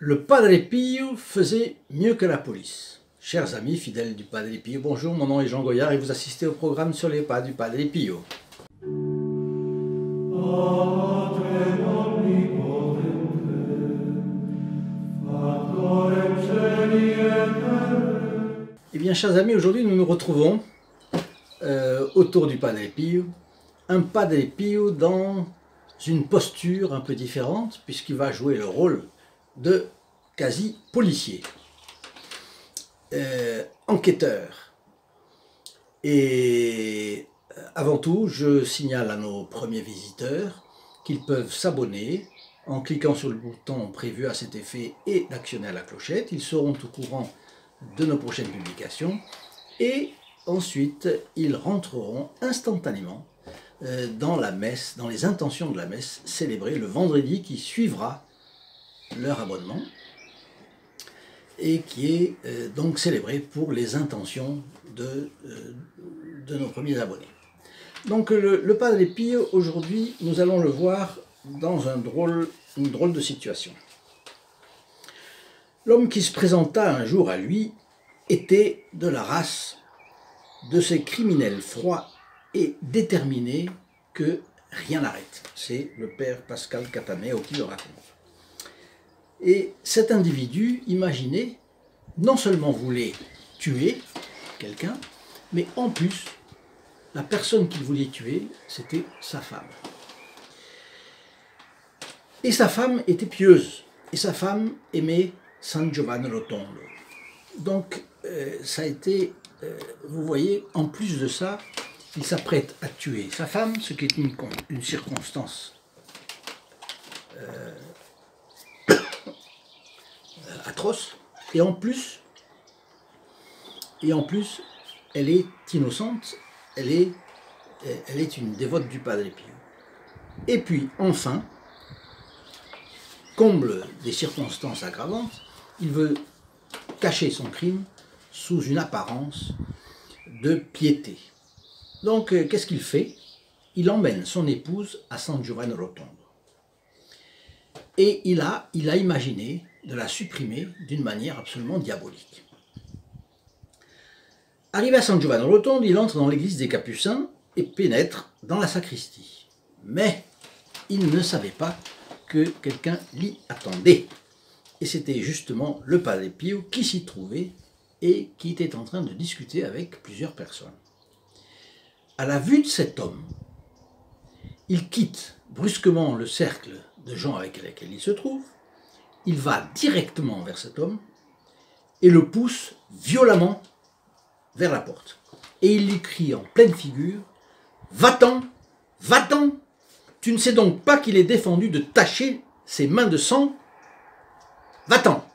Le Padre Pio faisait mieux que la police. Chers amis fidèles du Padre Pio, bonjour, mon nom est Jean Goyard et vous assistez au programme sur les pas du Padre Pio. Eh bien, chers amis, aujourd'hui nous nous retrouvons autour du Padre Pio. Un Padre Pio dans une posture un peu différente, puisqu'il va jouer le rôle de quasi-policier, enquêteur. Et avant tout, je signale à nos premiers visiteurs qu'ils peuvent s'abonner en cliquant sur le bouton prévu à cet effet et d'actionner à la clochette. Ils seront au courant de nos prochaines publications et ensuite ils rentreront instantanément dans la messe, dans les intentions de la messe célébrée le vendredi qui suivra leur abonnement et qui est donc célébrée pour les intentions de nos premiers abonnés. Donc le Padre Pio, aujourd'hui, nous allons le voir dans une drôle de situation. L'homme qui se présenta un jour à lui était de la race de ces criminels froids et déterminés que rien n'arrête. C'est le père Pascal Cataneo qui le raconte. Et cet individu, imaginez, non seulement voulait tuer quelqu'un, mais en plus, la personne qu'il voulait tuer, c'était sa femme. Et sa femme était pieuse, et sa femme aimait San Giovanni Rotondo. Donc, ça a été, vous voyez, en plus de ça, il s'apprête à tuer sa femme, ce qui est une circonstance atroce, et en plus, elle est innocente, elle est une dévote du Padre Pio. Et puis, enfin, comble des circonstances aggravantes, il veut cacher son crime sous une apparence de piété. Donc, qu'est-ce qu'il fait? Il emmène son épouse à San Giovanni Rotondo. Et il a imaginé de la supprimer d'une manière absolument diabolique. Arrivé à San Giovanni Rotondo, il entre dans l'église des Capucins et pénètre dans la sacristie. Mais il ne savait pas que quelqu'un l'y attendait. Et c'était justement le Padre Pio qui s'y trouvait et qui était en train de discuter avec plusieurs personnes. À la vue de cet homme, il quitte brusquement le cercle de gens avec lesquels il se trouve, il va directement vers cet homme et le pousse violemment vers la porte. Et il lui crie en pleine figure « Va-t'en, va-t'en! Tu ne sais donc pas qu'il est défendu de tacher ses mains de sang? Va-t'en !»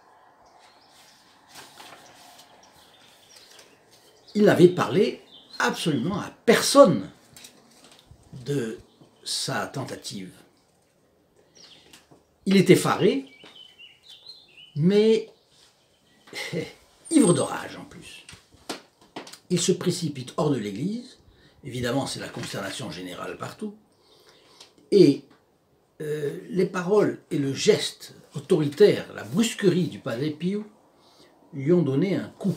Il n'avait parlé absolument à personne de sa tentative. Il était effaré, mais ivre de rage en plus. Il se précipite hors de l'église, évidemment c'est la consternation générale partout, et les paroles et le geste autoritaire, la brusquerie du Padre Pio lui ont donné un coup,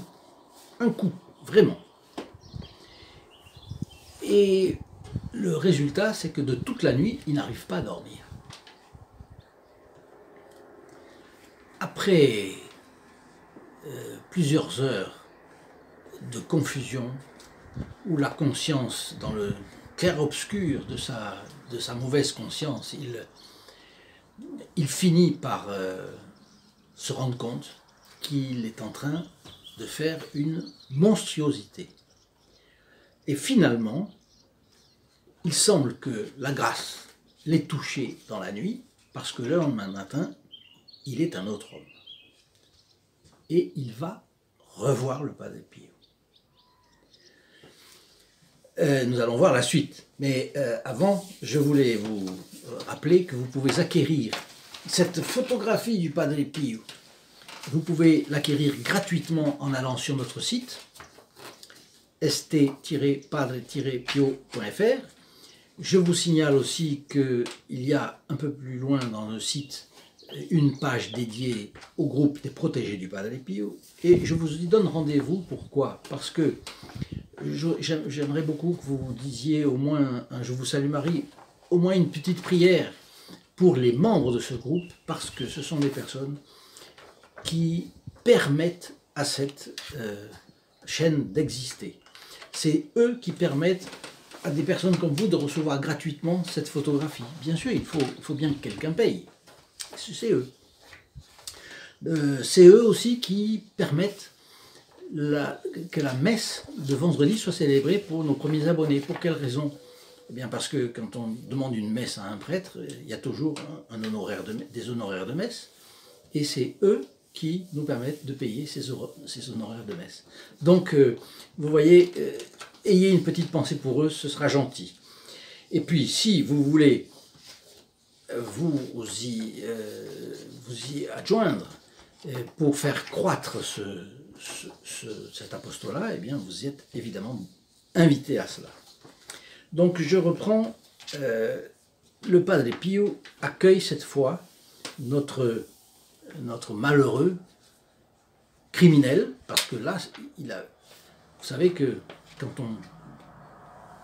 vraiment. Et le résultat, c'est que de toute la nuit, il n'arrive pas à dormir. Après plusieurs heures de confusion, où la conscience, dans le clair-obscur de sa mauvaise conscience, il finit par se rendre compte qu'il est en train de faire une monstruosité. Et finalement, il semble que la grâce l'ait touché dans la nuit, parce que le lendemain matin, il est un autre homme. Et il va revoir le Padre Pio. Nous allons voir la suite. Mais avant, je voulais vous rappeler que vous pouvez acquérir cette photographie du Padre Pio. Vous pouvez l'acquérir gratuitement en allant sur notre site st-padre-pio.fr. Je vous signale aussi qu'il y a un peu plus loin dans le site une page dédiée au groupe des protégés du Padre Pio, et je vous y donne rendez-vous. Pourquoi? Parce que j'aimerais beaucoup que vous disiez au moins un Je vous salue Marie, au moins une petite prière pour les membres de ce groupe, parce que ce sont des personnes qui permettent à cette chaîne d'exister. C'est eux qui permettent à des personnes comme vous de recevoir gratuitement cette photographie. Bien sûr, il faut bien que quelqu'un paye. C'est eux. C'est eux aussi qui permettent que la messe de vendredi soit célébrée pour nos premiers abonnés. Pour quelle raison? Eh bien parce que quand on demande une messe à un prêtre, il y a toujours des honoraires de messe, et c'est eux qui nous permettent de payer ces honoraires de messe. Donc, vous voyez, ayez une petite pensée pour eux, ce sera gentil. Et puis, si vous voulez vous y adjoindre pour faire croître cet apostolat, eh bien, vous êtes évidemment invité à cela. Donc, je reprends. Le Padre Pio accueille cette fois notre malheureux criminel, parce que là, vous savez que quand on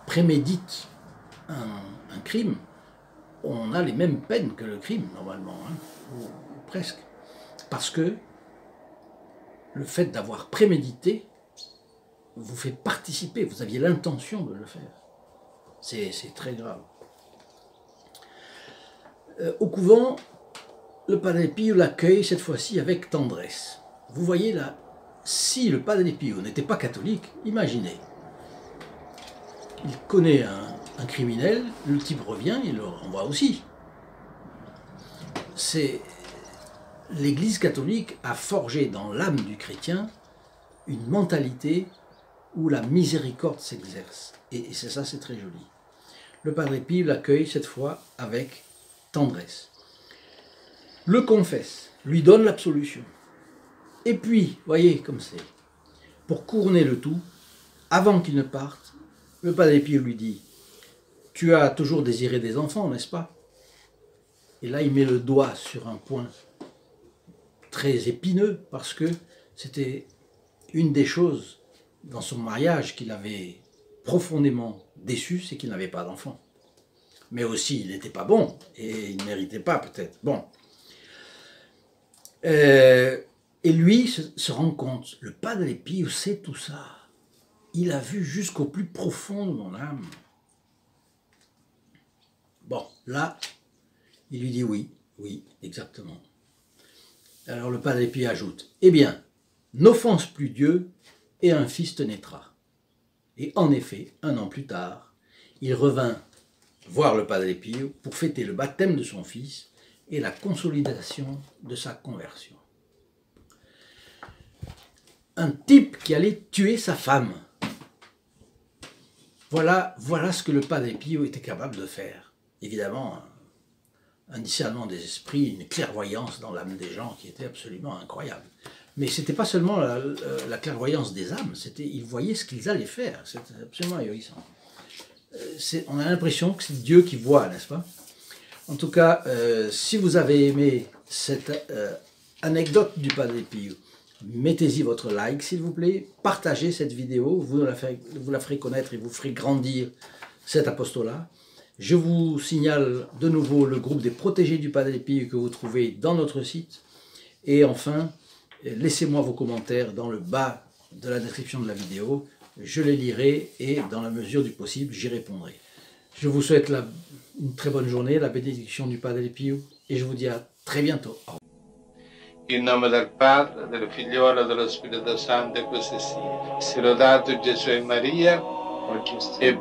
prémédite un crime, on a les mêmes peines que le crime, normalement, hein, ou presque. Parce que le fait d'avoir prémédité vous fait participer, vous aviez l'intention de le faire. C'est très grave. Au couvent, le Padre Pio l'accueille cette fois-ci avec tendresse. Vous voyez là, si le Padre Pio n'était pas catholique, imaginez, il connaît un criminel, le type revient, il le renvoie aussi. L'Église catholique a forgé dans l'âme du chrétien une mentalité où la miséricorde s'exerce. Et ça, c'est très joli. Le Padre Pio l'accueille cette fois avec tendresse. Le confesse, lui donne l'absolution. Et puis, voyez comme c'est, pour couronner le tout, avant qu'il ne parte, le Padre Pio lui dit « Tu as toujours désiré des enfants, n'est-ce pas ?» Et là, il met le doigt sur un point très épineux, parce que c'était une des choses dans son mariage qui l'avait profondément déçu, c'est qu'il n'avait pas d'enfant. Mais aussi, il n'était pas bon, et il ne méritait pas peut-être. Bon. Et lui se rend compte, le Padre Pio sait tout ça. Il a vu jusqu'au plus profond de mon âme. Bon, là, il lui dit oui, exactement. Alors le Padre Pio ajoute, eh bien, n'offense plus Dieu et un fils te naîtra. Et en effet, 1 an plus tard, il revint voir le Padre Pio pour fêter le baptême de son fils et la consolidation de sa conversion. Un type qui allait tuer sa femme. Voilà ce que le Padre Pio était capable de faire. Évidemment, un discernement des esprits, une clairvoyance dans l'âme des gens qui était absolument incroyable. Mais ce n'était pas seulement la clairvoyance des âmes, ils voyaient ce qu'ils allaient faire. C'était absolument ahurissant. On a l'impression que c'est Dieu qui voit, n'est-ce pas? En tout cas, si vous avez aimé cette anecdote du Padre Pio, mettez-y votre like, s'il vous plaît. Partagez cette vidéo, vous la ferez connaître et vous ferez grandir cet apostolat. Je vous signale de nouveau le groupe des protégés du Padre Pio que vous trouvez dans notre site. Et enfin, laissez-moi vos commentaires dans le bas de la description de la vidéo. Je les lirai et dans la mesure du possible, j'y répondrai. Je vous souhaite une très bonne journée, la bénédiction du Padre Pio, et je vous dis à très bientôt. In nome del Padre, del Figliolo e dello Spirito Santo, e così sia. Sia lodato Gesù e Maria, e